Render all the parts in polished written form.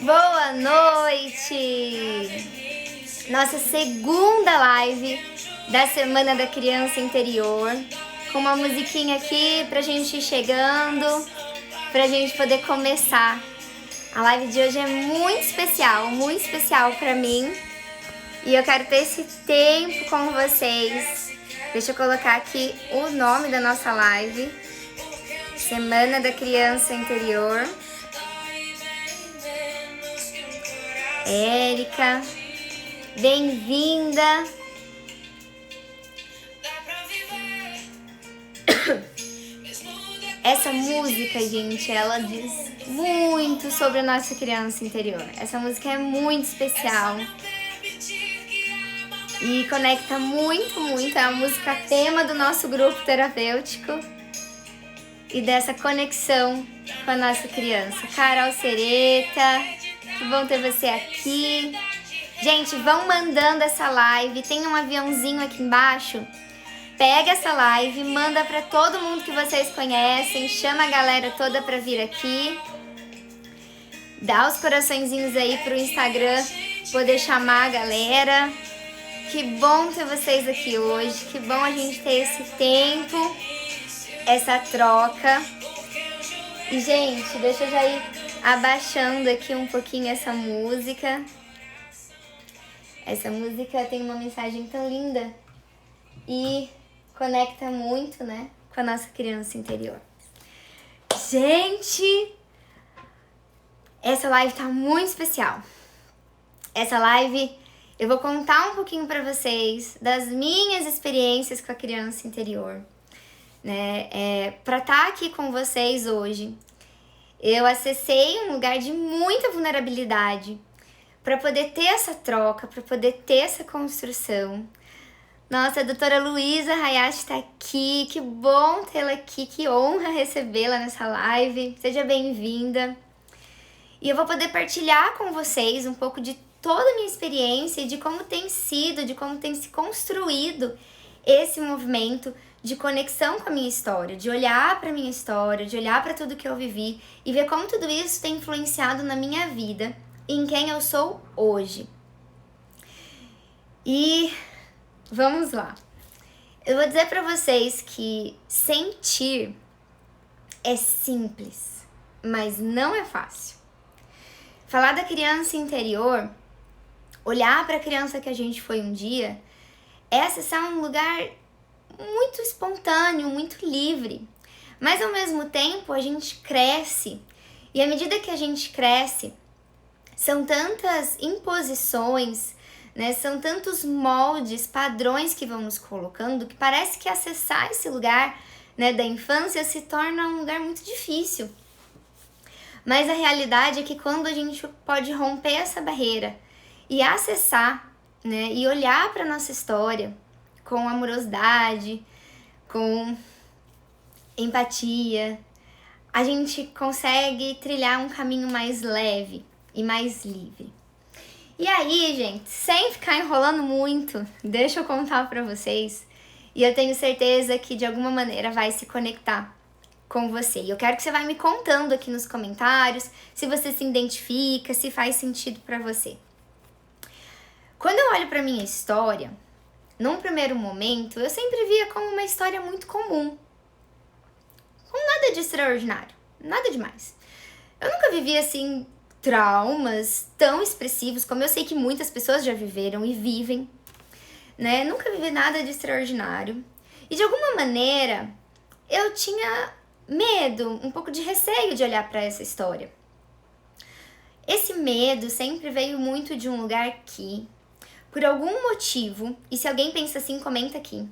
Boa noite! Nossa segunda live da Semana da Criança Interior, com uma musiquinha aqui pra gente ir chegando, pra gente poder começar. A live de hoje é muito especial pra mim, e eu quero ter esse tempo com vocês. Deixa eu colocar aqui o nome da nossa live, Semana da Criança Interior. Érica, bem-vinda. Essa música, gente, ela diz muito sobre a nossa criança interior. Essa música é muito especial e conecta muito. É a música tema do nosso grupo terapêutico e dessa conexão com a nossa criança. Carol Sereta, que bom ter você aqui. Gente, vão mandando essa live. Tem um aviãozinho aqui embaixo. Pega essa live, manda para todo mundo que vocês conhecem. Chama a galera toda para vir aqui. Dá os coraçõezinhos aí pro Instagram poder chamar a galera. Que bom ter vocês aqui hoje. Que bom a gente ter esse tempo, essa troca. E, gente, deixa eu já ir abaixando aqui um pouquinho essa música. Essa música tem uma mensagem tão linda e conecta muito, né, com a nossa criança interior. Gente, essa live tá muito especial. Essa live eu vou contar um pouquinho pra vocês das minhas experiências com a criança interior, né? Pra estar aqui com vocês hoje, eu acessei um lugar de muita vulnerabilidade para poder ter essa troca, para poder ter essa construção. Nossa, a doutora Luísa Hayashi está aqui, que bom tê-la aqui, que honra recebê-la nessa live, seja bem-vinda. E eu vou poder partilhar com vocês um pouco de toda a minha experiência e de como tem sido, de como tem se construído esse movimento de conexão com a minha história, de olhar para a minha história, de olhar para tudo que eu vivi e ver como tudo isso tem influenciado na minha vida e em quem eu sou hoje. E vamos lá. Eu vou dizer para vocês que sentir é simples, mas não é fácil. Falar da criança interior, olhar para a criança que a gente foi um dia, é acessar um lugar muito espontâneo, muito livre. Mas ao mesmo tempo a gente cresce. E à medida que a gente cresce, são tantas imposições, né? São tantos moldes, padrões que vão nos colocando, que parece que acessar esse lugar, né, da infância se torna um lugar muito difícil. Mas a realidade é que quando a gente pode romper essa barreira e acessar, né, e olhar para nossa história com amorosidade, com empatia, a gente consegue trilhar um caminho mais leve e mais livre. E aí, gente, sem ficar enrolando muito, deixa eu contar pra vocês, e eu tenho certeza que de alguma maneira vai se conectar com você. E eu quero que você vai me contando aqui nos comentários se você se identifica, se faz sentido pra você. Quando eu olho pra minha história, num primeiro momento, eu sempre via como uma história muito comum. Com nada de extraordinário, nada demais. Eu nunca vivi, assim, traumas tão expressivos como eu sei que muitas pessoas já viveram e vivem, né? Nunca vivi nada de extraordinário. E de alguma maneira, eu tinha medo, um pouco de receio de olhar para essa história. Esse medo sempre veio muito de um lugar que, por algum motivo, e se alguém pensa assim, comenta aqui.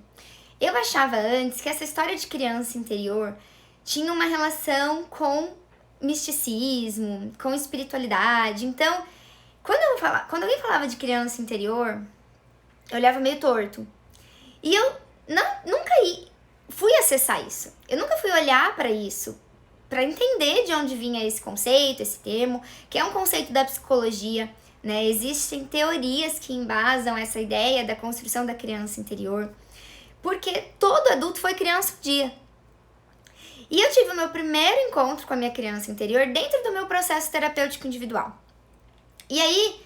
Eu achava antes que essa história de criança interior tinha uma relação com misticismo, com espiritualidade. Então, quando alguém falava de criança interior, eu olhava meio torto. E eu nunca fui acessar isso. Eu nunca fui olhar para isso, para entender de onde vinha esse conceito, esse termo, que é um conceito da psicologia, né? Existem teorias que embasam essa ideia da construção da criança interior, porque todo adulto foi criança um dia. E eu tive o meu primeiro encontro com a minha criança interior dentro do meu processo terapêutico individual. E aí,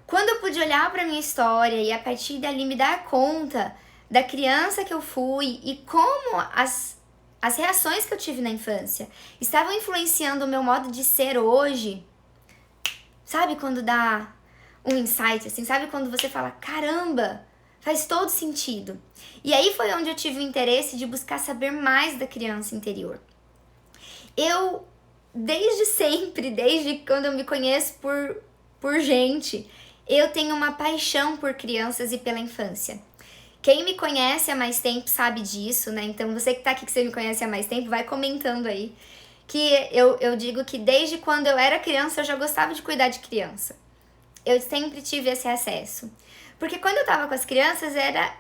quando eu pude olhar para minha história e a partir dali me dar conta da criança que eu fui e como as reações que eu tive na infância estavam influenciando o meu modo de ser hoje, sabe quando dá um insight, assim, sabe quando você fala, caramba, faz todo sentido. E aí foi onde eu tive o interesse de buscar saber mais da criança interior. Eu, desde sempre, desde quando eu me conheço por gente, eu tenho uma paixão por crianças e pela infância. Quem me conhece há mais tempo sabe disso, né? Então você que tá aqui, que você me conhece há mais tempo, vai comentando aí. Que eu digo que desde quando eu era criança, eu já gostava de cuidar de criança. Eu sempre tive esse acesso. Porque quando eu tava com as crianças, era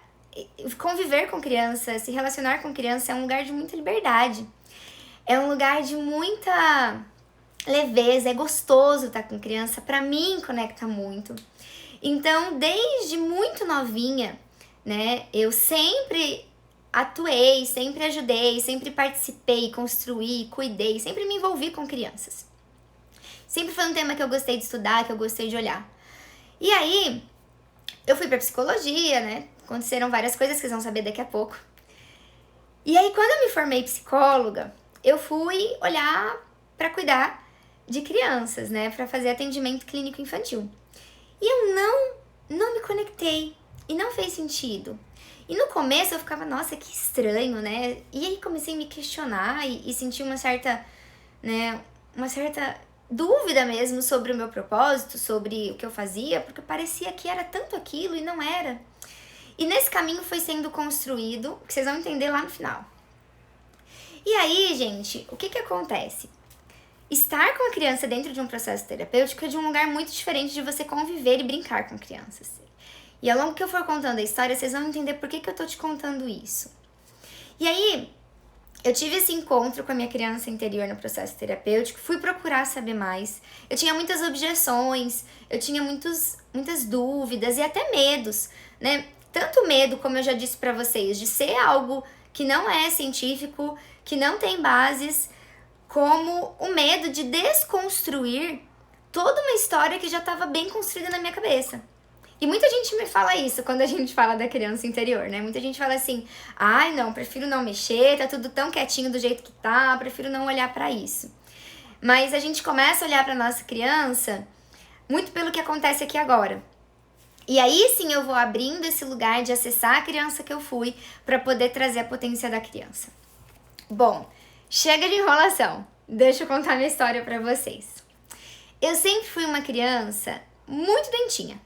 conviver com crianças, se relacionar com criança é um lugar de muita liberdade. É um lugar de muita leveza, é gostoso estar com criança. Pra mim, conecta muito. Então, desde muito novinha, né, eu sempre atuei, sempre ajudei, sempre participei, construí, cuidei, sempre me envolvi com crianças. Sempre foi um tema que eu gostei de estudar, que eu gostei de olhar. E aí, eu fui pra psicologia, né? Aconteceram várias coisas que vocês vão saber daqui a pouco. E aí, quando eu me formei psicóloga, eu fui olhar pra cuidar de crianças, né? Pra fazer atendimento clínico infantil. E eu não me conectei. E não fez sentido. E no começo eu ficava, nossa, que estranho, né? E aí comecei a me questionar e sentir uma certa, né, uma certa dúvida mesmo sobre o meu propósito, sobre o que eu fazia, porque parecia que era tanto aquilo e não era. E nesse caminho foi sendo construído, que vocês vão entender lá no final. E aí, gente, o que acontece? Estar com a criança dentro de um processo terapêutico é de um lugar muito diferente de você conviver e brincar com crianças. E ao longo que eu for contando a história, vocês vão entender por que eu tô te contando isso. E aí, eu tive esse encontro com a minha criança interior no processo terapêutico, fui procurar saber mais. Eu tinha muitas objeções, eu tinha muitas dúvidas e até medos, né? Tanto medo, como eu já disse pra vocês, de ser algo que não é científico, que não tem bases, como o medo de desconstruir toda uma história que já estava bem construída na minha cabeça. E muita gente me fala isso quando a gente fala da criança interior, né? Muita gente fala assim, ai não, prefiro não mexer, tá tudo tão quietinho do jeito que tá, prefiro não olhar pra isso. Mas a gente começa a olhar pra nossa criança muito pelo que acontece aqui agora. E aí sim eu vou abrindo esse lugar de acessar a criança que eu fui pra poder trazer a potência da criança. Bom, chega de enrolação, deixa eu contar minha história pra vocês. Eu sempre fui uma criança muito dentinha.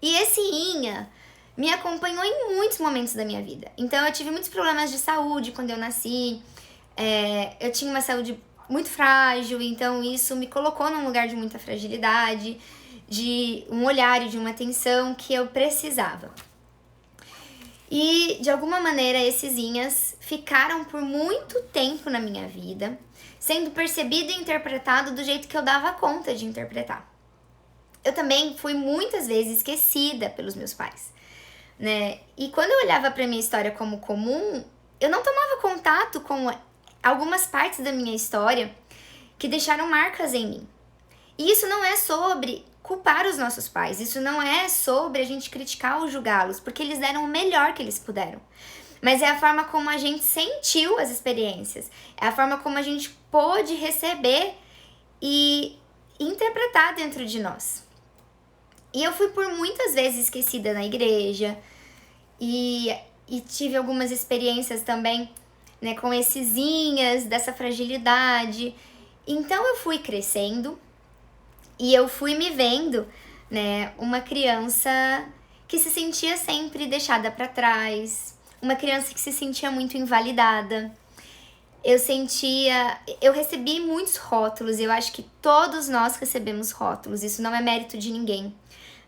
E esse Inha me acompanhou em muitos momentos da minha vida. Então eu tive muitos problemas de saúde quando eu nasci. Eu tinha uma saúde muito frágil, então isso me colocou num lugar de muita fragilidade, de um olhar e de uma atenção que eu precisava. E de alguma maneira esses Inhas ficaram por muito tempo na minha vida, sendo percebido e interpretado do jeito que eu dava conta de interpretar. Eu também fui muitas vezes esquecida pelos meus pais, né? E quando eu olhava para minha história como comum, eu não tomava contato com algumas partes da minha história que deixaram marcas em mim. E isso não é sobre culpar os nossos pais, isso não é sobre a gente criticar ou julgá-los, porque eles deram o melhor que eles puderam. Mas é a forma como a gente sentiu as experiências, é a forma como a gente pôde receber e interpretar dentro de nós. E eu fui por muitas vezes esquecida na igreja e tive algumas experiências também, né, com esses Inhas, dessa fragilidade. Então eu fui crescendo e eu fui me vendo, né, uma criança que se sentia sempre deixada para trás, uma criança que se sentia muito invalidada. Eu recebi muitos rótulos, eu acho que todos nós recebemos rótulos, isso não é mérito de ninguém,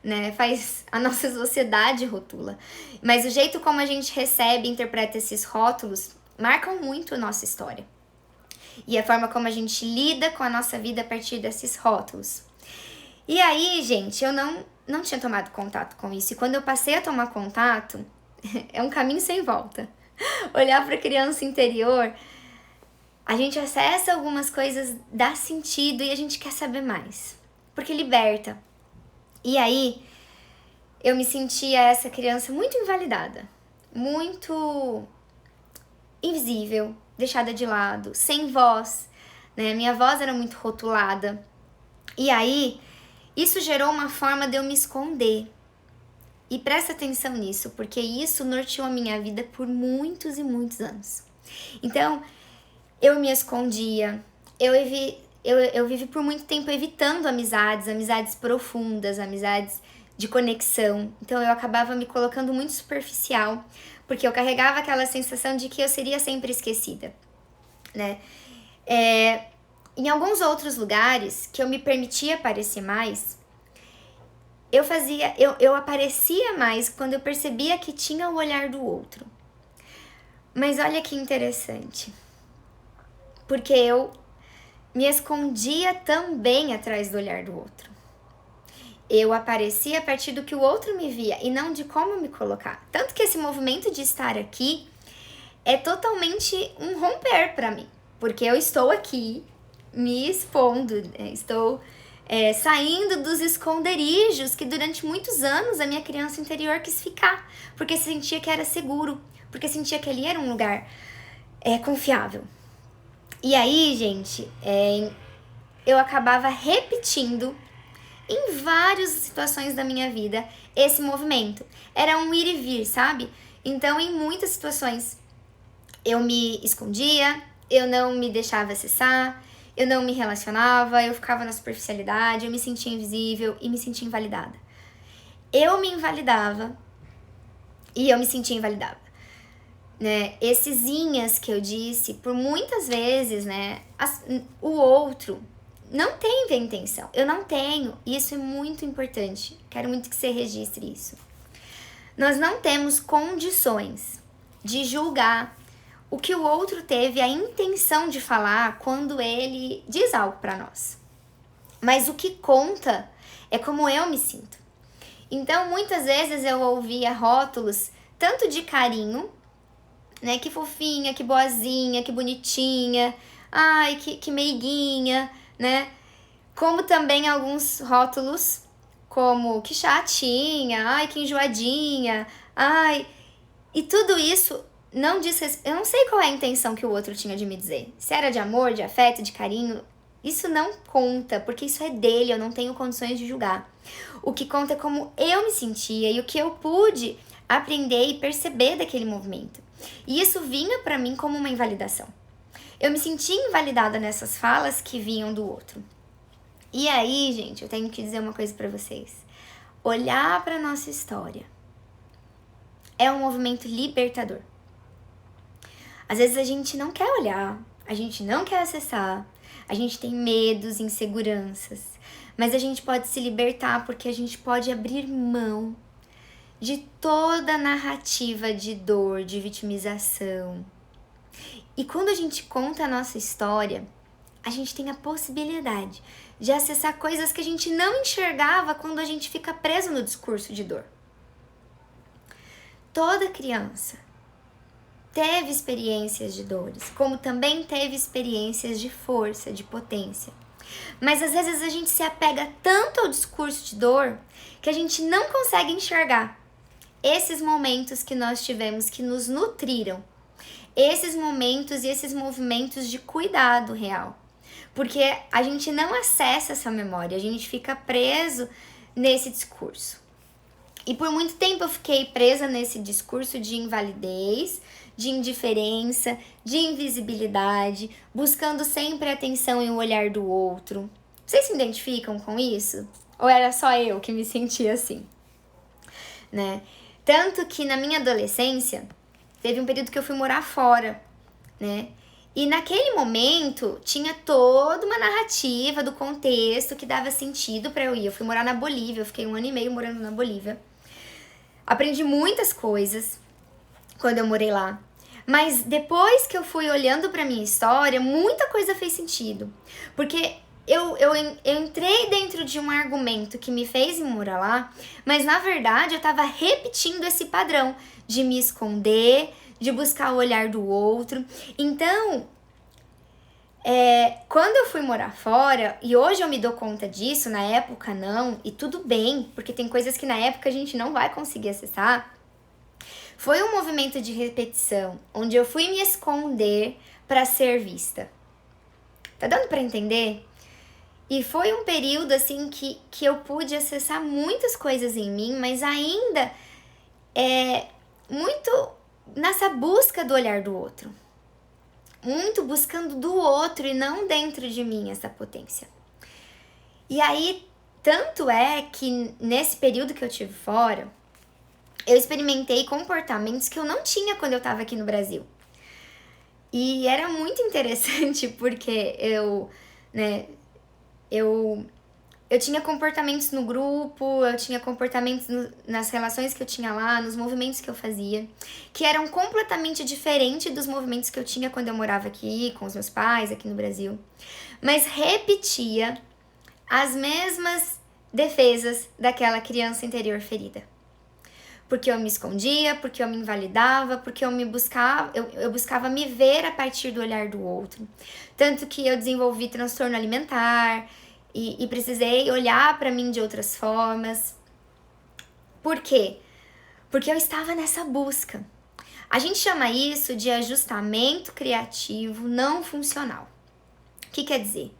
né? Faz a nossa sociedade rotula. Mas o jeito como a gente recebe e interpreta esses rótulos marcam muito a nossa história. E a forma como a gente lida com a nossa vida a partir desses rótulos. E aí, gente, eu não tinha tomado contato com isso. E quando eu passei a tomar contato, é um caminho sem volta. Olhar para a criança interior, a gente acessa algumas coisas, dá sentido e a gente quer saber mais. Porque liberta. E aí, eu me sentia essa criança muito invalidada, muito invisível, deixada de lado, sem voz, né? Minha voz era muito rotulada. E aí, isso gerou uma forma de eu me esconder. E presta atenção nisso, porque isso norteou a minha vida por muitos e muitos anos. Então, eu me escondia, eu vivi por muito tempo evitando amizades profundas, amizades de conexão. Então, eu acabava me colocando muito superficial, porque eu carregava aquela sensação de que eu seria sempre esquecida, né? Em alguns outros lugares que eu me permitia aparecer mais, eu aparecia mais quando eu percebia que tinha o olhar do outro. Mas olha que interessante, porque eu me escondia também atrás do olhar do outro. Eu aparecia a partir do que o outro me via e não de como me colocar. Tanto que esse movimento de estar aqui é totalmente um romper para mim, porque eu estou aqui me expondo, estou saindo dos esconderijos que durante muitos anos a minha criança interior quis ficar, porque sentia que era seguro, porque sentia que ali era um lugar confiável. E aí, gente, eu acabava repetindo em várias situações da minha vida esse movimento. Era um ir e vir, sabe? Então, em muitas situações, eu me escondia, eu não me deixava acessar, eu não me relacionava, eu ficava na superficialidade, eu me sentia invisível e me sentia invalidada. Eu me invalidava e eu me sentia invalidada, né? Esses inhas que eu disse, por muitas vezes, né, o outro não teve a intenção. Eu não tenho. E isso é muito importante. Quero muito que você registre isso. Nós não temos condições de julgar o que o outro teve a intenção de falar quando ele diz algo para nós. Mas o que conta é como eu me sinto. Então, muitas vezes eu ouvia rótulos tanto de carinho, né? Que fofinha, que boazinha, que bonitinha, ai, que meiguinha, né? Como também alguns rótulos como que chatinha, ai, que enjoadinha, ai. E tudo isso não diz respeito. Eu não sei qual é a intenção que o outro tinha de me dizer. Se era de amor, de afeto, de carinho, isso não conta, porque isso é dele, eu não tenho condições de julgar. O que conta é como eu me sentia e o que eu pude aprender e perceber daquele movimento. E isso vinha pra mim como uma invalidação. Eu me sentia invalidada nessas falas que vinham do outro. E aí, gente, eu tenho que dizer uma coisa pra vocês. Olhar pra nossa história é um movimento libertador. Às vezes a gente não quer olhar, a gente não quer acessar, a gente tem medos, inseguranças, mas a gente pode se libertar porque a gente pode abrir mão de toda a narrativa de dor, de vitimização. E quando a gente conta a nossa história, a gente tem a possibilidade de acessar coisas que a gente não enxergava quando a gente fica preso no discurso de dor. Toda criança teve experiências de dores, como também teve experiências de força, de potência. Mas às vezes a gente se apega tanto ao discurso de dor que a gente não consegue enxergar esses momentos que nós tivemos que nos nutriram, esses momentos e esses movimentos de cuidado real. Porque a gente não acessa essa memória, a gente fica preso nesse discurso. E por muito tempo eu fiquei presa nesse discurso de invalidez, de indiferença, de invisibilidade, buscando sempre a atenção e o olhar do outro. Vocês se identificam com isso? Ou era só eu que me sentia assim? Né? Tanto que na minha adolescência, teve um período que eu fui morar fora, né? E naquele momento, tinha toda uma narrativa do contexto que dava sentido pra eu ir. Eu fui morar na Bolívia, eu fiquei 1 ano e meio morando na Bolívia. Aprendi muitas coisas quando eu morei lá. Mas depois que eu fui olhando pra minha história, muita coisa fez sentido. Porque eu entrei dentro de um argumento que me fez ir morar lá, mas na verdade eu tava repetindo esse padrão de me esconder, de buscar o olhar do outro. Então, Quando eu fui morar fora, e hoje eu me dou conta disso, na época não, e tudo bem, porque tem coisas que na época a gente não vai conseguir acessar, foi um movimento de repetição, onde eu fui me esconder para ser vista. Tá dando para entender? E foi um período assim que eu pude acessar muitas coisas em mim, mas ainda muito nessa busca do olhar do outro. Muito buscando do outro e não dentro de mim essa potência. E aí, tanto é que nesse período que eu tive fora, eu experimentei comportamentos que eu não tinha quando eu tava aqui no Brasil. E era muito interessante porque eu tinha comportamentos no grupo, eu tinha comportamentos nas relações que eu tinha lá, nos movimentos que eu fazia, que eram completamente diferentes dos movimentos que eu tinha quando eu morava aqui, com os meus pais, aqui no Brasil. Mas repetia as mesmas defesas daquela criança interior ferida. Porque eu me escondia, porque eu me invalidava, porque eu buscava me ver a partir do olhar do outro. Tanto que eu desenvolvi transtorno alimentar e precisei olhar para mim de outras formas. Por quê? Porque eu estava nessa busca. A gente chama isso de ajustamento criativo não funcional. O que quer dizer?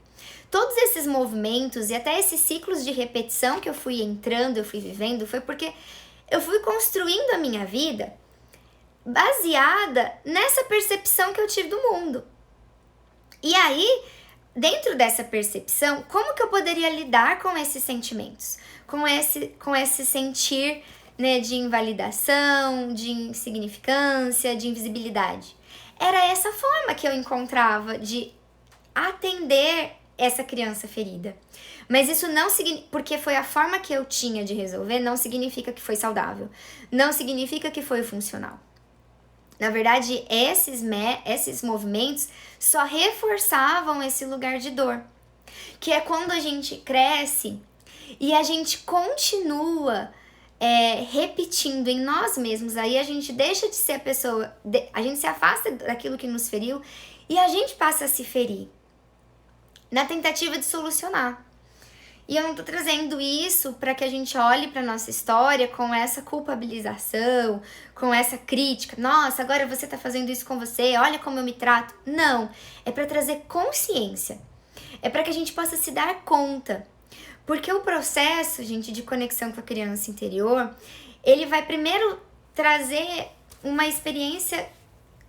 Todos esses movimentos e até esses ciclos de repetição que eu fui entrando, eu fui vivendo, foi porque eu fui construindo a minha vida baseada nessa percepção que eu tive do mundo. E aí, dentro dessa percepção, como que eu poderia lidar com esses sentimentos? Com esse sentir, né, de invalidação, de insignificância, de invisibilidade. Era essa forma que eu encontrava de atender essa criança ferida. Mas isso não significa, porque foi a forma que eu tinha de resolver, não significa que foi saudável. Não significa que foi funcional. Na verdade, esses movimentos só reforçavam esse lugar de dor. Que é quando a gente cresce e a gente continua repetindo em nós mesmos. Aí a gente deixa de ser a pessoa, a gente se afasta daquilo que nos feriu e a gente passa a se ferir na tentativa de solucionar. E eu não tô trazendo isso para que a gente olhe para nossa história com essa culpabilização, com essa crítica. Nossa, agora você tá fazendo isso com você, olha como eu me trato. Não, é para trazer consciência. É para que a gente possa se dar conta. Porque o processo, gente, de conexão com a criança interior, ele vai primeiro trazer uma experiência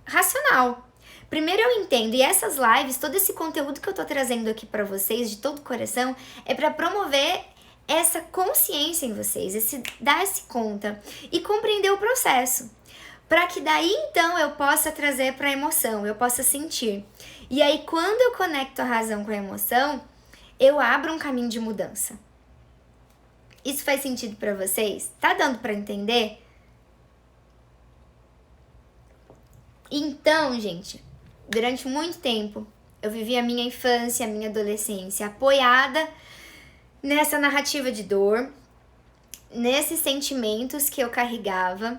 racional. Primeiro eu entendo, e essas lives, todo esse conteúdo que eu tô trazendo aqui pra vocês, de todo o coração, é pra promover essa consciência em vocês, dar-se conta e compreender o processo. Pra que daí então eu possa trazer pra emoção, eu possa sentir. E aí quando eu conecto a razão com a emoção, eu abro um caminho de mudança. Isso faz sentido pra vocês? Tá dando pra entender? Então, gente, durante muito tempo, eu vivi a minha infância, a minha adolescência apoiada nessa narrativa de dor, nesses sentimentos que eu carregava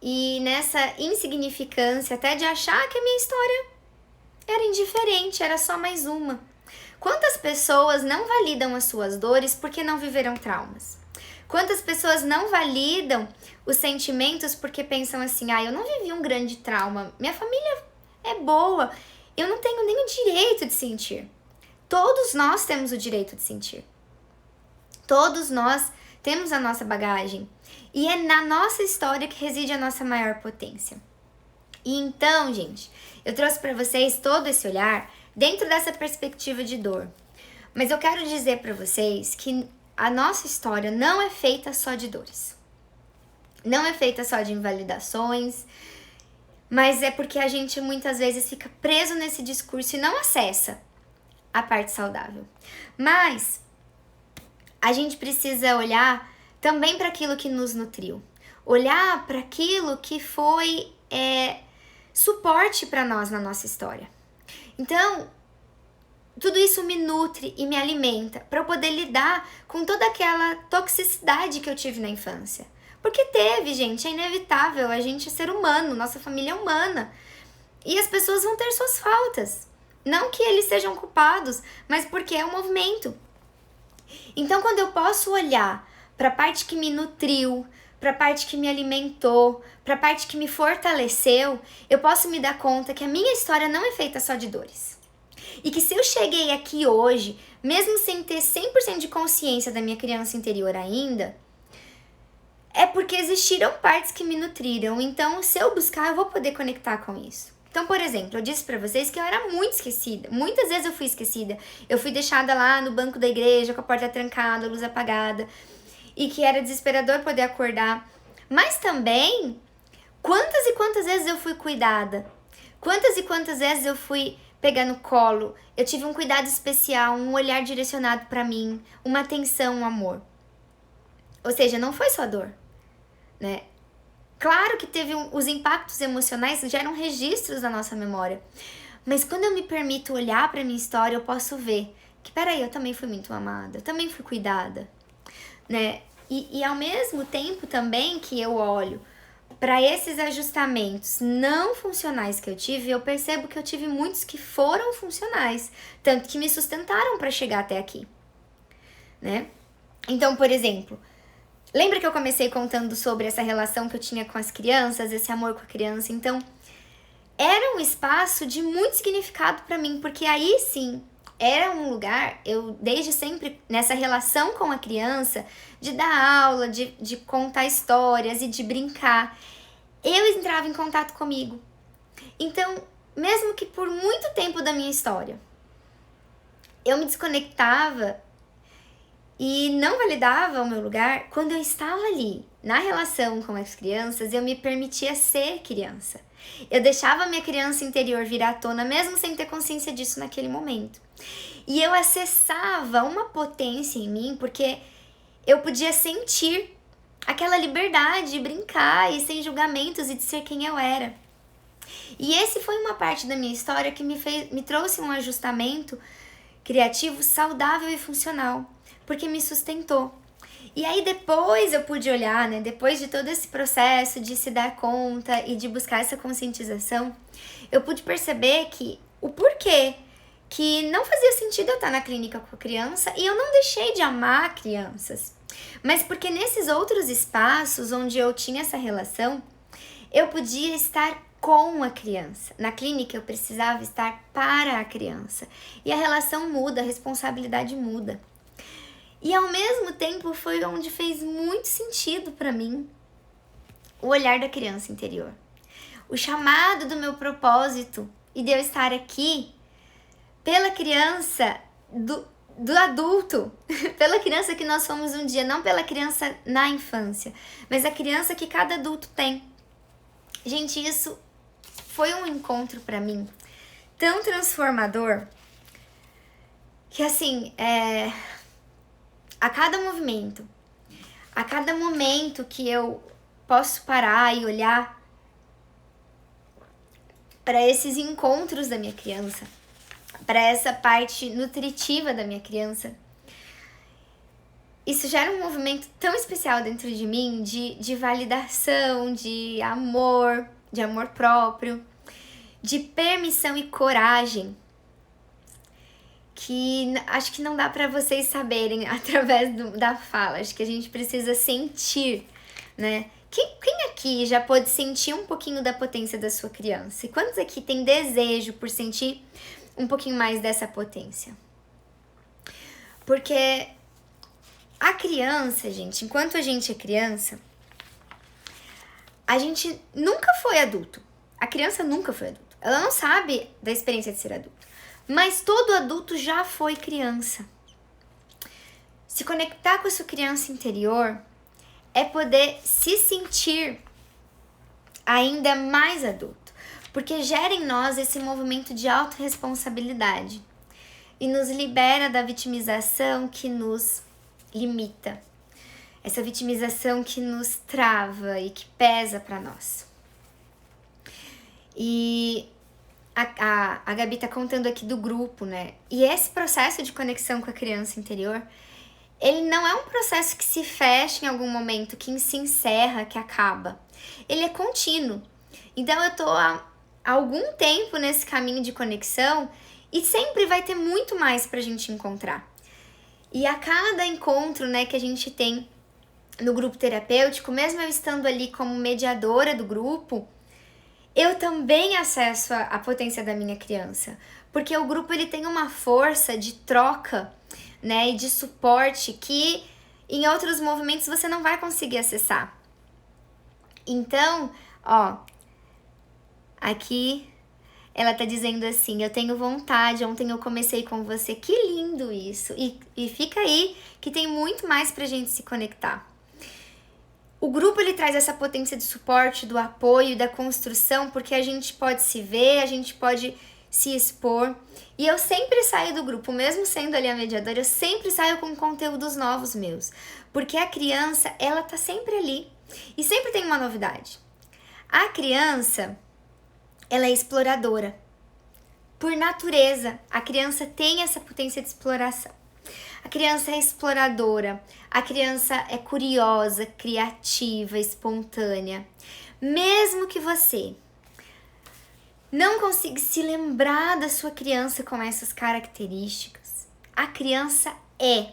e nessa insignificância até de achar que a minha história era indiferente, era só mais uma. Quantas pessoas não validam as suas dores porque não viveram traumas? Quantas pessoas não validam os sentimentos porque pensam assim, eu não vivi um grande trauma, minha família é boa, eu não tenho nem o direito de sentir. Todos nós temos o direito de sentir. Todos nós temos a nossa bagagem. E é na nossa história que reside a nossa maior potência. E então, gente, eu trouxe para vocês todo esse olhar dentro dessa perspectiva de dor. Mas eu quero dizer para vocês que a nossa história não é feita só de dores. Não é feita só de invalidações, mas é porque a gente muitas vezes fica preso nesse discurso e não acessa a parte saudável. Mas a gente precisa olhar também para aquilo que nos nutriu. Olhar para aquilo que foi suporte para nós na nossa história. Então, tudo isso me nutre e me alimenta para eu poder lidar com toda aquela toxicidade que eu tive na infância. Porque teve, gente, é inevitável, a gente é ser humano, nossa família é humana. E as pessoas vão ter suas faltas. Não que eles sejam culpados, mas porque é um movimento. Então, quando eu posso olhar para a parte que me nutriu, para a parte que me alimentou, para a parte que me fortaleceu, eu posso me dar conta que a minha história não é feita só de dores. E que se eu cheguei aqui hoje, mesmo sem ter 100% de consciência da minha criança interior ainda, é porque existiram partes que me nutriram. Então, se eu buscar, eu vou poder conectar com isso. Então, por exemplo, eu disse pra vocês que eu era muito esquecida. Muitas vezes eu fui esquecida. Eu fui deixada lá no banco da igreja, com a porta trancada, a luz apagada. E que era desesperador poder acordar. Mas também, quantas e quantas vezes eu fui cuidada? Quantas e quantas vezes eu fui pegar no colo? Eu tive um cuidado especial, um olhar direcionado pra mim, uma atenção, um amor. Ou seja, não foi só dor, né? Claro que teve os impactos emocionais, geram registros da nossa memória. Mas quando eu me permito olhar para minha história, eu posso ver que, peraí, eu também fui muito amada, eu também fui cuidada, né? E ao mesmo tempo também que eu olho para esses ajustamentos não funcionais que eu tive, eu percebo que eu tive muitos que foram funcionais, tanto que me sustentaram para chegar até aqui, né? Então, por exemplo, lembra que eu comecei contando sobre essa relação que eu tinha com as crianças, esse amor com a criança? Então, era um espaço de muito significado para mim, porque aí sim, era um lugar, eu desde sempre nessa relação com a criança, de dar aula, de contar histórias e de brincar, eu entrava em contato comigo. Então, mesmo que por muito tempo da minha história, eu me desconectava e não validava o meu lugar, quando eu estava ali, na relação com as crianças, eu me permitia ser criança. Eu deixava a minha criança interior vir à tona, mesmo sem ter consciência disso naquele momento. E eu acessava uma potência em mim, porque eu podia sentir aquela liberdade de brincar e sem julgamentos e de ser quem eu era. E esse foi uma parte da minha história que me trouxe um ajustamento criativo saudável e funcional, porque me sustentou. E aí depois eu pude olhar, né, depois de todo esse processo de se dar conta e de buscar essa conscientização, eu pude perceber que o porquê que não fazia sentido eu estar na clínica com a criança, e eu não deixei de amar crianças, mas porque nesses outros espaços onde eu tinha essa relação, eu podia estar com a criança. Na clínica eu precisava estar para a criança. E a relação muda, a responsabilidade muda. E ao mesmo tempo foi onde fez muito sentido para mim o olhar da criança interior. O chamado do meu propósito e de eu estar aqui pela criança do adulto, pela criança que nós fomos um dia, não pela criança na infância, mas a criança que cada adulto tem. Gente, isso foi um encontro para mim tão transformador que assim, a cada momento que eu posso parar e olhar para esses encontros da minha criança, para essa parte nutritiva da minha criança, isso gera um movimento tão especial dentro de mim, de validação, de amor próprio, de permissão e coragem, que acho que não dá para vocês saberem através da fala. Acho que a gente precisa sentir, né? Quem aqui já pôde sentir um pouquinho da potência da sua criança? E quantos aqui tem desejo por sentir um pouquinho mais dessa potência? Porque a criança, gente, enquanto a gente é criança, a gente nunca foi adulto. A criança nunca foi adulto. Ela não sabe da experiência de ser adulto. Mas todo adulto já foi criança. Se conectar com a sua criança interior é poder se sentir ainda mais adulto. Porque gera em nós esse movimento de autorresponsabilidade. E nos libera da vitimização que nos limita. Essa vitimização que nos trava e que pesa para nós. E a Gabi tá contando aqui do grupo, né? E esse processo de conexão com a criança interior, ele não é um processo que se fecha em algum momento, que se encerra, que acaba. Ele é contínuo. Então eu tô há algum tempo nesse caminho de conexão E sempre vai ter muito mais pra gente encontrar. E a cada encontro, né, que a gente tem no grupo terapêutico, mesmo eu estando ali como mediadora do grupo, eu também acesso a potência da minha criança. Porque o grupo ele tem uma força de troca, né, e de suporte que em outros movimentos você não vai conseguir acessar. Então, ó, aqui ela tá dizendo assim, eu tenho vontade, ontem eu comecei com você, que lindo isso. E fica aí que tem muito mais pra gente se conectar. O grupo ele traz essa potência de suporte, do apoio, da construção, porque a gente pode se ver, a gente pode se expor. E eu sempre saio do grupo, mesmo sendo ali a mediadora, eu sempre saio com conteúdos novos meus. Porque a criança, ela tá sempre ali. E sempre tem uma novidade. A criança, ela é exploradora. Por natureza, a criança tem essa potência de exploração. A criança é exploradora, a criança é curiosa, criativa, espontânea. Mesmo que você não consiga se lembrar da sua criança com essas características, a criança é.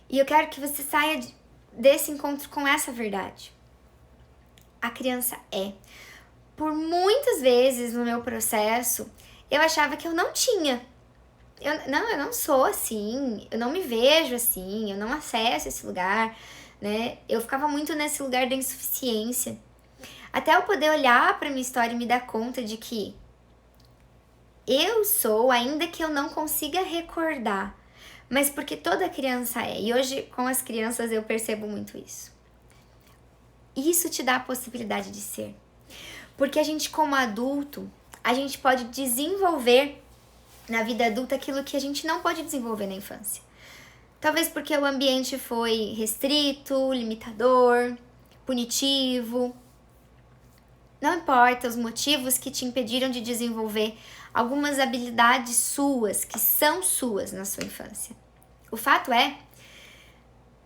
E eu quero que você saia desse encontro com essa verdade. A criança é. Por muitas vezes no meu processo, eu achava que eu não tinha. Eu não sou assim, eu não me vejo assim, eu não acesso esse lugar, né? Eu ficava muito nesse lugar da insuficiência. Até eu poder olhar para minha história e me dar conta de que eu sou, ainda que eu não consiga recordar, mas porque toda criança é. E hoje, com as crianças, eu percebo muito isso. Isso te dá a possibilidade de ser. Porque a gente, como adulto, a gente pode desenvolver na vida adulta aquilo que a gente não pode desenvolver na infância. Talvez porque o ambiente foi restrito, limitador, punitivo. Não importa os motivos que te impediram de desenvolver algumas habilidades suas, que são suas na sua infância. O fato é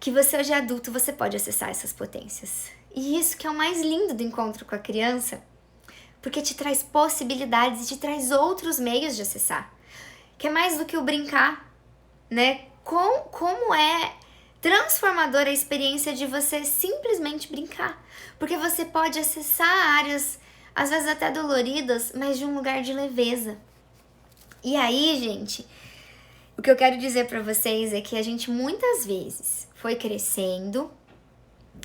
que você hoje é adulto, você pode acessar essas potências. E isso que é o mais lindo do encontro com a criança, porque te traz possibilidades e te traz outros meios de acessar. Que é mais do que o brincar, né? Como é transformadora a experiência de você simplesmente brincar. Porque você pode acessar áreas, às vezes até doloridas, mas de um lugar de leveza. E aí, gente, o que eu quero dizer pra vocês é que a gente muitas vezes foi crescendo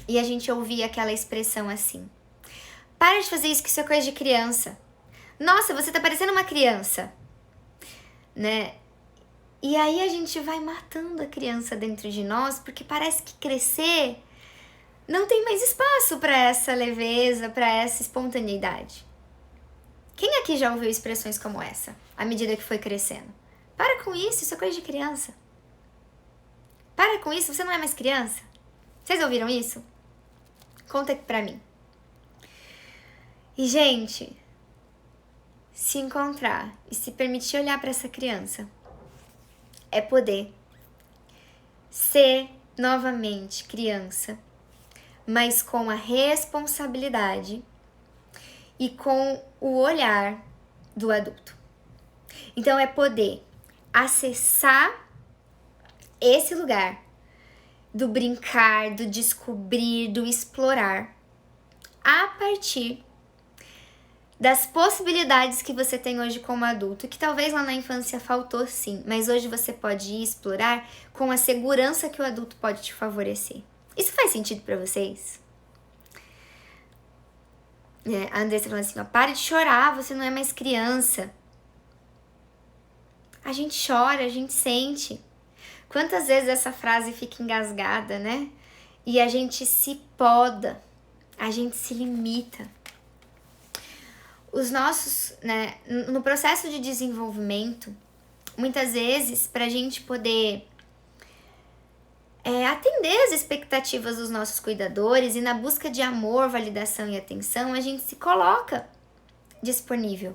e a gente ouvia aquela expressão assim: para de fazer isso, que isso é coisa de criança. Nossa, você tá parecendo uma criança. Né? E aí a gente vai matando a criança dentro de nós, porque parece que crescer não tem mais espaço para essa leveza, para essa espontaneidade. Quem aqui já ouviu expressões como essa, à medida que foi crescendo? Para com isso é coisa de criança. Para com isso, você não é mais criança. Vocês ouviram isso? Conta aqui pra mim. E, gente, se encontrar e se permitir olhar para essa criança é poder ser novamente criança, mas com a responsabilidade e com o olhar do adulto. Então é poder acessar esse lugar do brincar, do descobrir, do explorar a partir das possibilidades que você tem hoje como adulto, que talvez lá na infância faltou sim, mas hoje você pode ir explorar com a segurança que o adulto pode te favorecer. Isso faz sentido pra vocês? A Andressa falando assim, ó, pare de chorar, você não é mais criança. A gente chora, a gente sente. Quantas vezes essa frase fica engasgada, né? E a gente se poda, a gente se limita. Os nossos, né, no processo de desenvolvimento, muitas vezes, pra gente poder atender as expectativas dos nossos cuidadores e na busca de amor, validação e atenção, a gente se coloca disponível.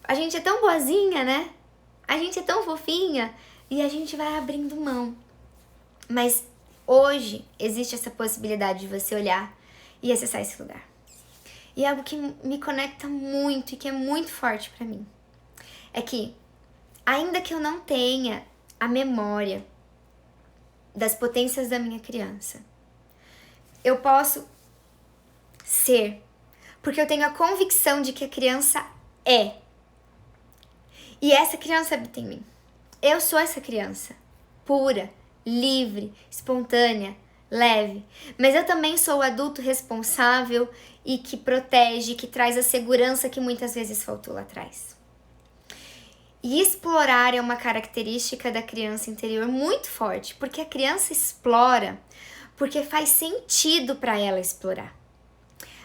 A gente é tão boazinha, né? A gente é tão fofinha e a gente vai abrindo mão. Mas hoje existe essa possibilidade de você olhar e acessar esse lugar. E algo que me conecta muito e que é muito forte pra mim é que Ainda que eu não tenha a memória das potências da minha criança, eu posso ser, porque eu tenho a convicção de que a criança é. E essa criança habita em mim. Eu sou essa criança, pura, livre, espontânea, leve. Mas eu também sou o adulto responsável e que protege, que traz a segurança que muitas vezes faltou lá atrás. E explorar é uma característica da criança interior muito forte, porque a criança explora porque faz sentido para ela explorar.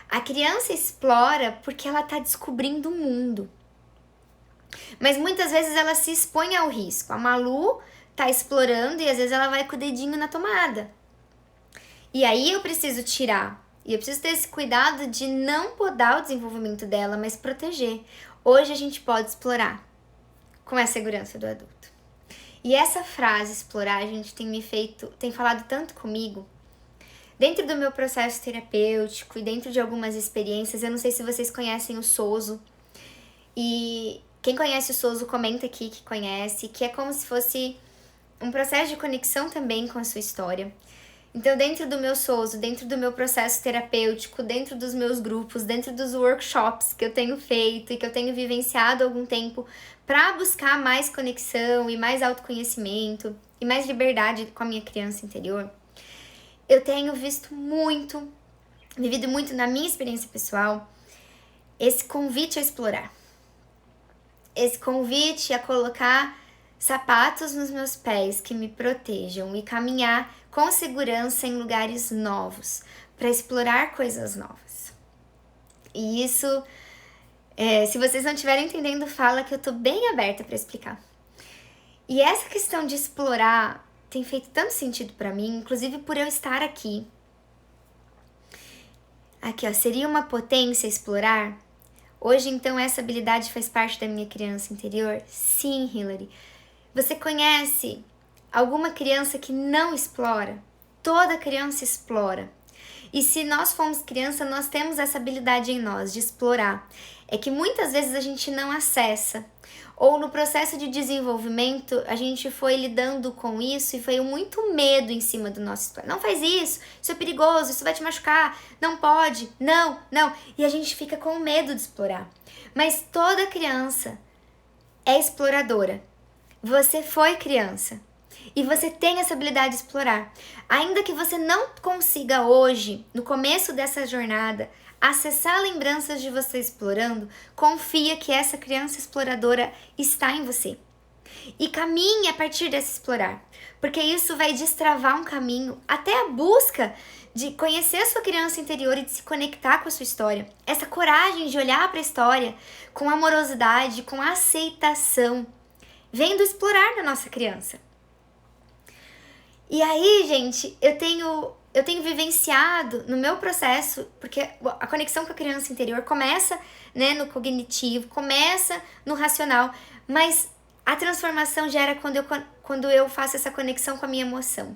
A criança explora porque ela está descobrindo o mundo. Mas muitas vezes ela se expõe ao risco. A Malu tá explorando e às vezes ela vai com o dedinho na tomada. E aí eu preciso tirar. E eu preciso ter esse cuidado de não podar o desenvolvimento dela, mas proteger. Hoje a gente pode explorar com a segurança do adulto. E essa frase, explorar, a gente tem falado tanto comigo. Dentro do meu processo terapêutico e dentro de algumas experiências, eu não sei se vocês conhecem o Soso. E quem conhece o Soso, comenta aqui que conhece, que é como se fosse um processo de conexão também com a sua história. Então, dentro do meu Soso, dentro do meu processo terapêutico, dentro dos meus grupos, dentro dos workshops que eu tenho feito e que eu tenho vivenciado há algum tempo para buscar mais conexão e mais autoconhecimento e mais liberdade com a minha criança interior, eu tenho vivido muito na minha experiência pessoal, esse convite a explorar. Esse convite a colocar sapatos nos meus pés que me protejam e caminhar com segurança em lugares novos, para explorar coisas novas. E isso, se vocês não estiverem entendendo, fala que eu tô bem aberta para explicar. E essa questão de explorar tem feito tanto sentido para mim, inclusive por eu estar aqui. Aqui, ó, seria uma potência explorar? Hoje, então, essa habilidade faz parte da minha criança interior? Sim, Hilary. Você conhece alguma criança que não explora? Toda criança explora. E se nós fomos criança, nós temos essa habilidade em nós de explorar. É que muitas vezes a gente não acessa. Ou no processo de desenvolvimento, a gente foi lidando com isso e veio muito medo em cima do nosso história. Não faz isso é perigoso, isso vai te machucar, não pode, não. E a gente fica com medo de explorar. Mas toda criança é exploradora. Você foi criança e você tem essa habilidade de explorar. Ainda que você não consiga hoje, no começo dessa jornada, acessar lembranças de você explorando, confia que essa criança exploradora está em você. E caminhe a partir desse explorar, porque isso vai destravar um caminho até a busca de conhecer a sua criança interior e de se conectar com a sua história. Essa coragem de olhar para a história com amorosidade, com aceitação, vem do explorar da nossa criança. E aí, gente, eu tenho vivenciado no meu processo, porque a conexão com a criança interior começa, né, no cognitivo, começa no racional, mas a transformação gera quando eu faço essa conexão com a minha emoção.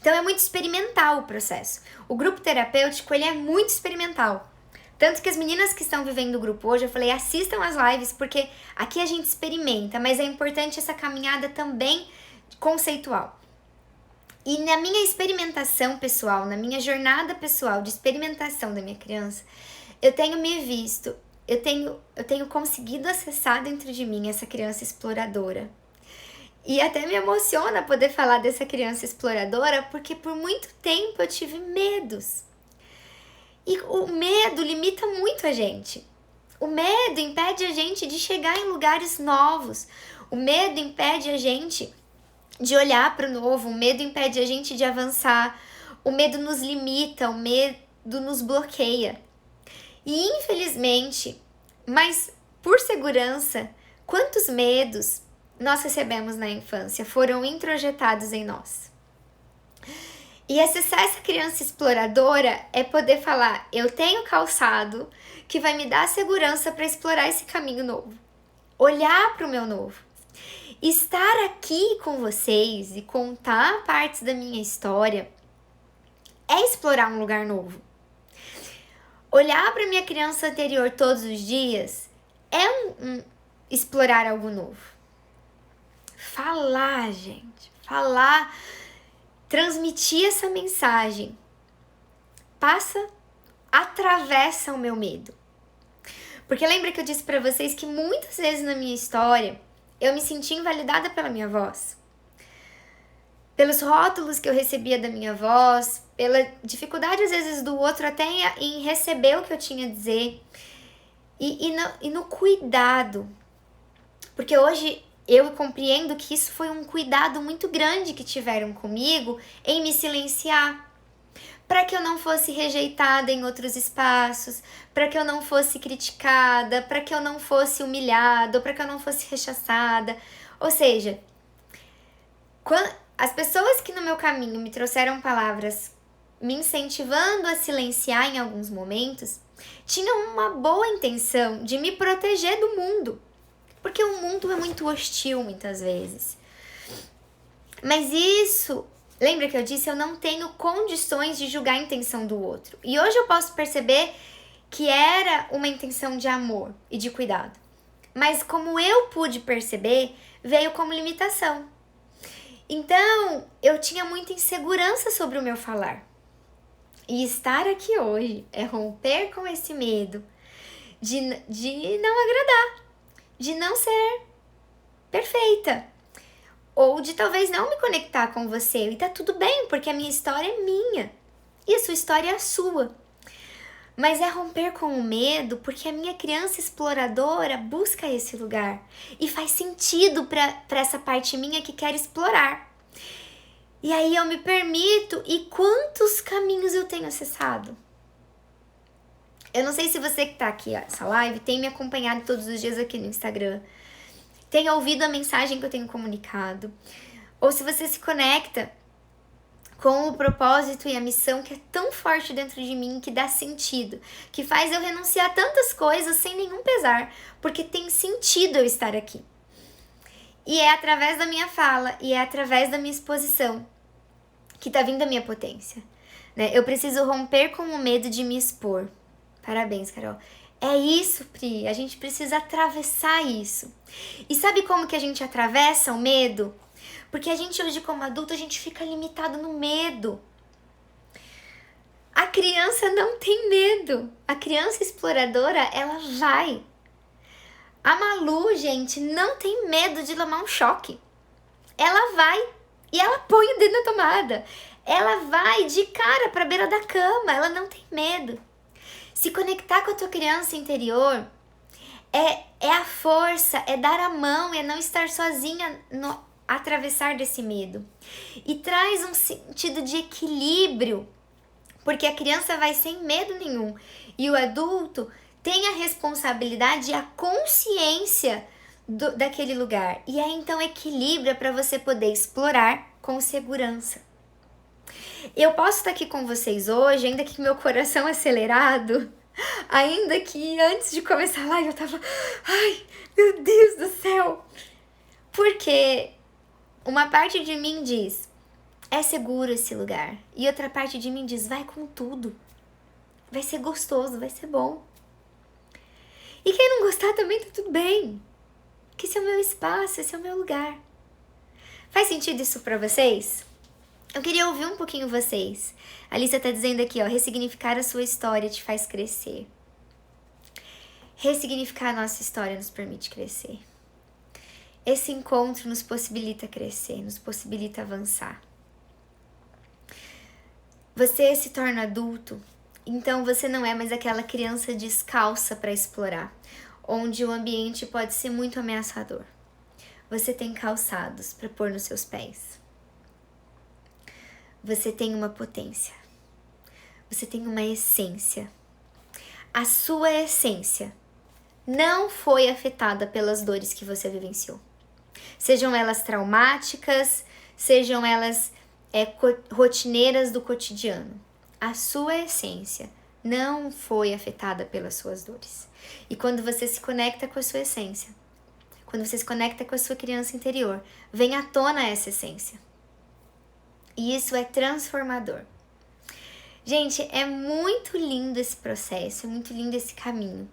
Então é muito experimental o processo. O grupo terapêutico, ele é muito experimental. Tanto que as meninas que estão vivendo o grupo hoje, eu falei, assistam as lives, porque aqui a gente experimenta, mas é importante essa caminhada também conceitual. E na minha experimentação pessoal, na minha jornada pessoal de experimentação da minha criança, eu tenho me visto, eu tenho conseguido acessar dentro de mim essa criança exploradora. E até me emociona poder falar dessa criança exploradora, porque por muito tempo eu tive medos. E o medo limita muito a gente. O medo impede a gente de chegar em lugares novos. O medo impede a gente de olhar para o novo. O medo impede a gente de avançar. O medo nos limita, o medo nos bloqueia. E infelizmente, mas por segurança, quantos medos nós recebemos na infância foram introjetados em nós? E acessar essa criança exploradora é poder falar, eu tenho calçado que vai me dar segurança para explorar esse caminho novo. Olhar para o meu novo. Estar aqui com vocês e contar partes da minha história é explorar um lugar novo. Olhar para minha criança anterior todos os dias é explorar algo novo. falar, gente. Falar, transmitir essa mensagem. Atravessa o meu medo. Porque lembra que eu disse pra vocês que muitas vezes na minha história eu me senti invalidada pela minha voz. Pelos rótulos que eu recebia da minha voz, pela dificuldade às vezes do outro até em receber o que eu tinha a dizer. E no cuidado. Porque hoje eu compreendo que isso foi um cuidado muito grande que tiveram comigo em me silenciar. Para que eu não fosse rejeitada em outros espaços, para que eu não fosse criticada, para que eu não fosse humilhada, para que eu não fosse rechaçada. Ou seja, as pessoas que no meu caminho me trouxeram palavras me incentivando a silenciar em alguns momentos, tinham uma boa intenção de me proteger do mundo. Porque o mundo é muito hostil muitas vezes. Mas isso... Lembra que eu disse, eu não tenho condições de julgar a intenção do outro. E hoje eu posso perceber que era uma intenção de amor e de cuidado. Mas como eu pude perceber, veio como limitação. Então, eu tinha muita insegurança sobre o meu falar. E estar aqui hoje é romper com esse medo de não agradar, de não ser perfeita. Ou de talvez não me conectar com você. E tá tudo bem, porque a minha história é minha. E a sua história é a sua. Mas é romper com o medo, porque a minha criança exploradora busca esse lugar. E faz sentido para essa parte minha que quer explorar. E aí eu me permito, e quantos caminhos eu tenho acessado? Eu não sei se você que tá aqui, ó, essa live, tem me acompanhado todos os dias aqui no Instagram. Tem ouvido a mensagem que eu tenho comunicado, ou se você se conecta com o propósito e a missão que é tão forte dentro de mim, que dá sentido, que faz eu renunciar a tantas coisas sem nenhum pesar, porque tem sentido eu estar aqui. E é através da minha fala, e é através da minha exposição, que tá vindo a minha potência, né? Eu preciso romper com o medo de me expor. Parabéns, Carol. É isso, Pri, a gente precisa atravessar isso. E sabe como que a gente atravessa o medo? Porque a gente hoje como adulto, a gente fica limitado no medo. A criança não tem medo. A criança exploradora, ela vai. A Malu, gente, não tem medo de tomar um choque. Ela vai e ela põe o dedo na tomada. Ela vai de cara pra beira da cama, ela não tem medo. Se conectar com a tua criança interior é a força, é dar a mão, é não estar sozinha no atravessar desse medo. E traz um sentido de equilíbrio, porque a criança vai sem medo nenhum. E o adulto tem a responsabilidade e a consciência daquele lugar. E aí então equilibra para você poder explorar com segurança. Eu posso estar aqui com vocês hoje, ainda que meu coração acelerado, ainda que antes de começar a live eu tava, ai, meu Deus do céu. Porque uma parte de mim diz, é seguro esse lugar. E outra parte de mim diz, vai com tudo. Vai ser gostoso, vai ser bom. E quem não gostar também tá tudo bem. Que esse é o meu espaço, esse é o meu lugar. Faz sentido isso pra vocês? Eu queria ouvir um pouquinho vocês. A Alicia tá dizendo aqui, ó, ressignificar a sua história te faz crescer. Ressignificar a nossa história nos permite crescer. Esse encontro nos possibilita crescer, nos possibilita avançar. Você se torna adulto, então você não é mais aquela criança descalça para explorar, onde o ambiente pode ser muito ameaçador. Você tem calçados para pôr nos seus pés. Você tem uma potência. Você tem uma essência. A sua essência não foi afetada pelas dores que você vivenciou. Sejam elas traumáticas, sejam elas rotineiras do cotidiano. A sua essência não foi afetada pelas suas dores. E quando você se conecta com a sua essência, quando você se conecta com a sua criança interior, vem à tona essa essência. E isso é transformador. Gente, é muito lindo esse processo, é muito lindo esse caminho.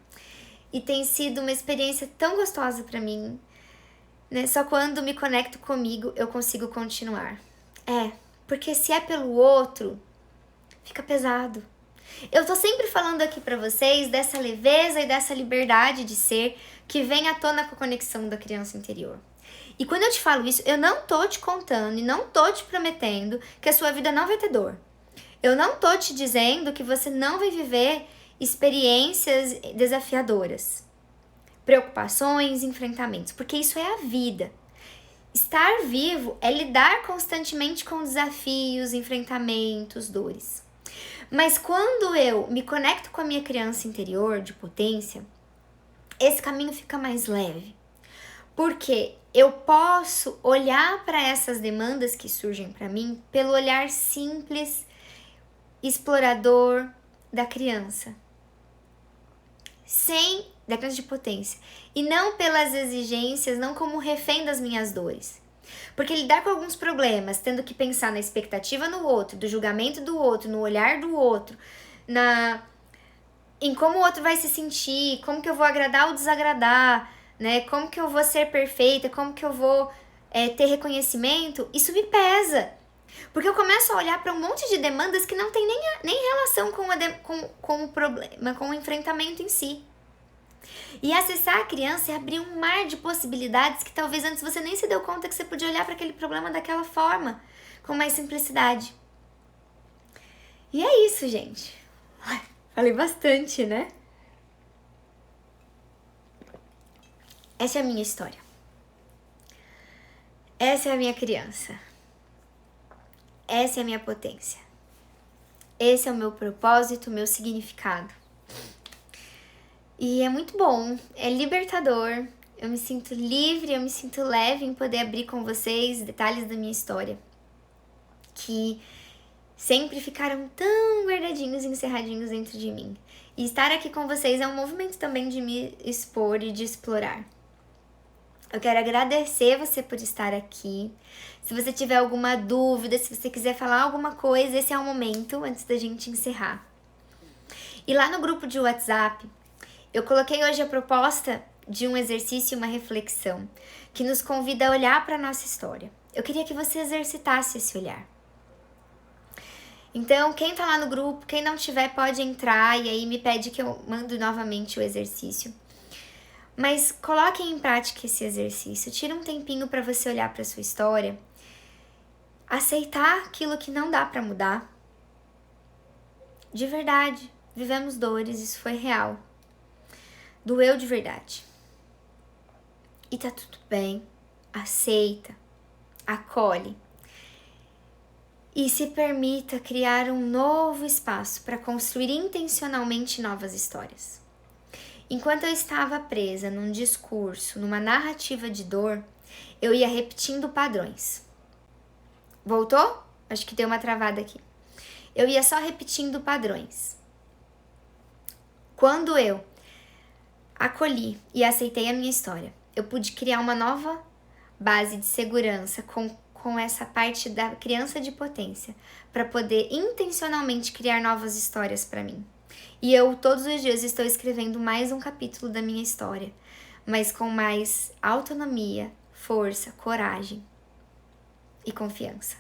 E tem sido uma experiência tão gostosa pra mim. né? Só quando me conecto comigo eu consigo continuar. Porque se é pelo outro, fica pesado. Eu tô sempre falando aqui pra vocês dessa leveza e dessa liberdade de ser que vem à tona com a conexão da criança interior. E quando eu te falo isso, eu não tô te contando e não tô te prometendo que a sua vida não vai ter dor. Eu não tô te dizendo que você não vai viver experiências desafiadoras, preocupações, enfrentamentos, porque isso é a vida. Estar vivo é lidar constantemente com desafios, enfrentamentos, dores. Mas quando eu me conecto com a minha criança interior de potência, esse caminho fica mais leve. Porque eu posso olhar para essas demandas que surgem para mim pelo olhar simples, explorador da criança. Da criança de potência. E não pelas exigências, não como refém das minhas dores. Porque lidar com alguns problemas, tendo que pensar na expectativa no outro, do julgamento do outro, no olhar do outro, em como o outro vai se sentir, como que eu vou agradar ou desagradar, né? Como que eu vou ser perfeita, como que eu vou ter reconhecimento, isso me pesa. Porque eu começo a olhar para um monte de demandas que não tem nem relação com o problema, com o enfrentamento em si. E acessar a criança é abrir um mar de possibilidades que talvez antes você nem se deu conta que você podia olhar para aquele problema daquela forma, com mais simplicidade. E é isso, gente. Falei bastante, né? Essa é a minha história. Essa é a minha criança. Essa é a minha potência. Esse é o meu propósito, o meu significado. E é muito bom, é libertador. Eu me sinto livre, eu me sinto leve em poder abrir com vocês detalhes da minha história, que sempre ficaram tão guardadinhos e encerradinhos dentro de mim. E estar aqui com vocês é um movimento também de me expor e de explorar. Eu quero agradecer você por estar aqui. Se você tiver alguma dúvida, se você quiser falar alguma coisa, esse é o momento antes da gente encerrar. E lá no grupo de WhatsApp, eu coloquei hoje a proposta de um exercício e uma reflexão que nos convida a olhar para a nossa história. Eu queria que você exercitasse esse olhar. Então, quem tá lá no grupo, quem não tiver, pode entrar e aí me pede que eu mando novamente o exercício. Mas coloquem em prática esse exercício. Tira um tempinho para você olhar para sua história, aceitar aquilo que não dá para mudar. De verdade, vivemos dores, isso foi real. Doeu de verdade. E tá tudo bem. Aceita, acolhe. E se permita criar um novo espaço para construir intencionalmente novas histórias. Enquanto eu estava presa num discurso, numa narrativa de dor, eu ia repetindo padrões. Voltou? Acho que deu uma travada aqui. Eu ia só repetindo padrões. Quando eu acolhi e aceitei a minha história, eu pude criar uma nova base de segurança com essa parte da criança de potência, para poder intencionalmente criar novas histórias para mim. E eu todos os dias estou escrevendo mais um capítulo da minha história, mas com mais autonomia, força, coragem e confiança.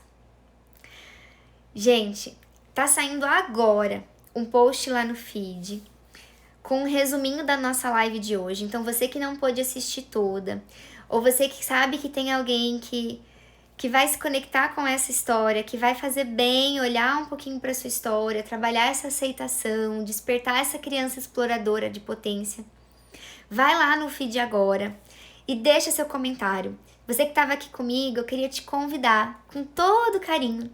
Gente, tá saindo agora um post lá no feed com um resuminho da nossa live de hoje. Então você que não pôde assistir toda, ou você que sabe que tem alguém que vai se conectar com essa história, que vai fazer bem, olhar um pouquinho para sua história, trabalhar essa aceitação, despertar essa criança exploradora de potência. Vai lá no feed agora e deixa seu comentário. Você que estava aqui comigo, eu queria te convidar com todo carinho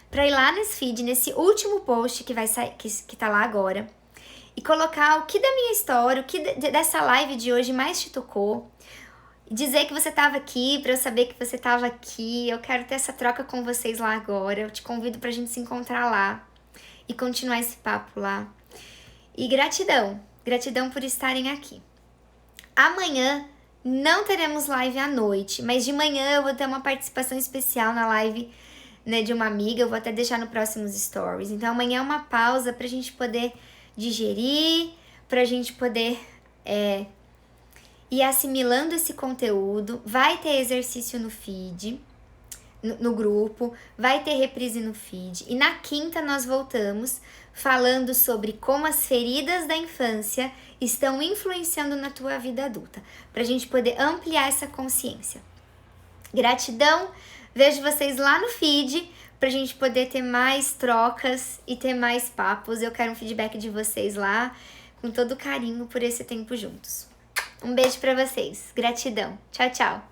para ir lá nesse feed, nesse último post que vai sair, que tá lá agora, e colocar o que da minha história, o que dessa live de hoje mais te tocou. Dizer que você estava aqui, para eu saber que você estava aqui. Eu quero ter essa troca com vocês lá agora. Eu te convido pra gente se encontrar lá e continuar esse papo lá. E gratidão por estarem aqui. Amanhã não teremos live à noite, mas de manhã eu vou ter uma participação especial na live, né, de uma amiga. Eu vou até deixar no próximos stories. Então amanhã é uma pausa pra gente poder digerir, pra gente poder e assimilando esse conteúdo. Vai ter exercício no feed, no grupo, vai ter reprise no feed. E na quinta nós voltamos falando sobre como as feridas da infância estão influenciando na tua vida adulta, pra gente poder ampliar essa consciência. Gratidão, vejo vocês lá no feed, pra gente poder ter mais trocas e ter mais papos. Eu quero um feedback de vocês lá, com todo carinho por esse tempo juntos. Um beijo pra vocês, gratidão, tchau, tchau.